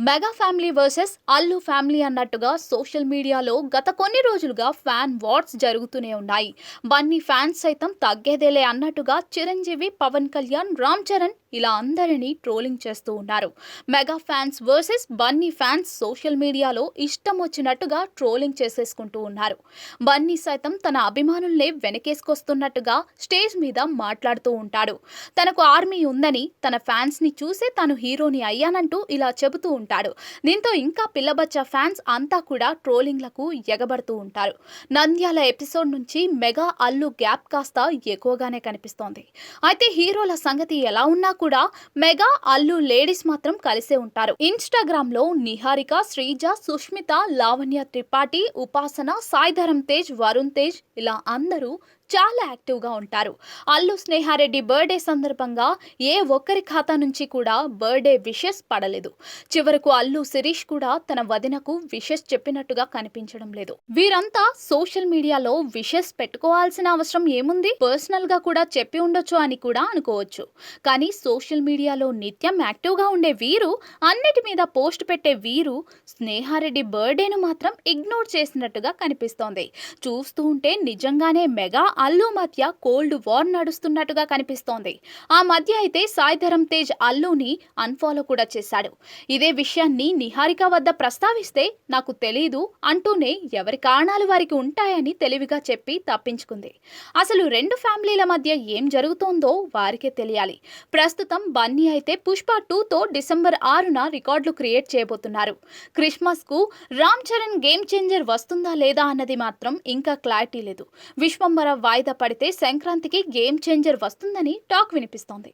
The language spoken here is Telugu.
Mega family versus Allu family అన్నట్టుగా సోషల్ మీడియాలో గత కొన్ని రోజులుగా ఫ్యాన్ వార్స్ జరుగుతూనే ఉన్నాయి. బన్నీ ఫ్యాన్స్ సైతం తగ్గేదేలే అన్నట్టుగా చిరంజీవి, పవన్ కళ్యాణ్, రామ్ చరణ్ ఇలా అందరినీ ట్రోలింగ్ చేస్తూ ఉన్నారు. Mega fans versus Bunny fans social మీడియాలో ఇష్టం వచ్చినట్టుగా ట్రోలింగ్ చేసేసుకుంటూ ఉన్నారు. బన్నీ సైతం తన అభిమానుల్నే వెనకేసుకొస్తున్నట్టుగా స్టేజ్ మీద మాట్లాడుతూ ఉంటాడు. తనకు ఆర్మీ ఉందని, తన ఫ్యాన్స్ ని చూసే తాను హీరోని అయ్యానంటూ ఇలా చెబుతూ ఉంటాడు. దీంతో ఇంకా పిల్లబచ్చ ఫ్యాన్స్ అంతా కూడా ట్రోలింగ్లకు ఎగబడుతూ ఉంటారు. నంద్యాల ఎపిసోడ్ నుంచి మెగా అల్లు గ్యాప్ కాస్త ఎక్కువగానే కనిపిస్తోంది. అయితే హీరోల సంగతి ఎలా ఉన్నా కూడా మెగా అల్లు లేడీస్ మాత్రం కలిసే ఉంటారు. ఇన్స్టాగ్రామ్ లో నిహారిక, శ్రీజ, సుష్మిత, లావణ్య త్రిపాఠి, ఉపాసన, సాయిధరం తేజ్, వరుణ్ తేజ్ ఇలా అందరూ చాలా యాక్టివ్ గా ఉంటారు. అల్లు స్నేహారెడ్డి బర్త్డే సందర్భంగా ఏ ఒక్కరి ఖాతా నుంచి కూడా బర్త్డే విషెస్ పడలేదు. చివరకు అల్లు శిరీష్ కూడా తన వదినకు విషెస్ చెప్పినట్టుగా కనిపించడం లేదు. వీరంతా సోషల్ మీడియాలో విషెస్ పెట్టుకోవాల్సిన అవసరం ఏముంది? పర్సనల్ గా కూడా చెప్పి ఉండొచ్చు అని కూడా అనుకోవచ్చు. కానీ సోషల్ మీడియాలో నిత్యం యాక్టివ్ గా ఉండే వీరు, అన్నిటి మీద పోస్ట్ పెట్టే వీరు స్నేహారెడ్డి బర్త్డేను మాత్రం ఇగ్నోర్ చేసినట్టుగా కనిపిస్తోంది. చూస్తూ ఉంటే నిజంగానే మెగా అల్లు మధ్య కోల్డ్ వార్ నడుస్తున్నట్టుగా కనిపిస్తోంది. ఆ మధ్య అయితే సాయిధరం తేజ్ అల్లుని అన్ఫాలో కూడా చేశాడు. ఇదే విషయాన్ని నిహారిక వద్ద ప్రస్తావిస్తే నాకు తెలీదు అంటూనే ఎవరి కారణాలు వారికి ఉంటాయని తెలివిగా చెప్పి తప్పించుకుంది. అసలు రెండు ఫ్యామిలీల మధ్య ఏం జరుగుతోందో వారికే తెలియాలి. ప్రస్తుతం బన్నీ అయితే పుష్ప 2తో డిసెంబర్ 6న రికార్డులు క్రియేట్ చేయబోతున్నారు. క్రిస్మస్ కు రామ్ చరణ్ గేమ్ చేంజర్ వస్తుందా లేదా అన్నది మాత్రం ఇంకా క్లారిటీ లేదు. విశ్వంబర వాయిదా పడితే సంక్రాంతికి గేమ్ చేంజర్ వస్తుందని టాక్ వినిపిస్తోంది.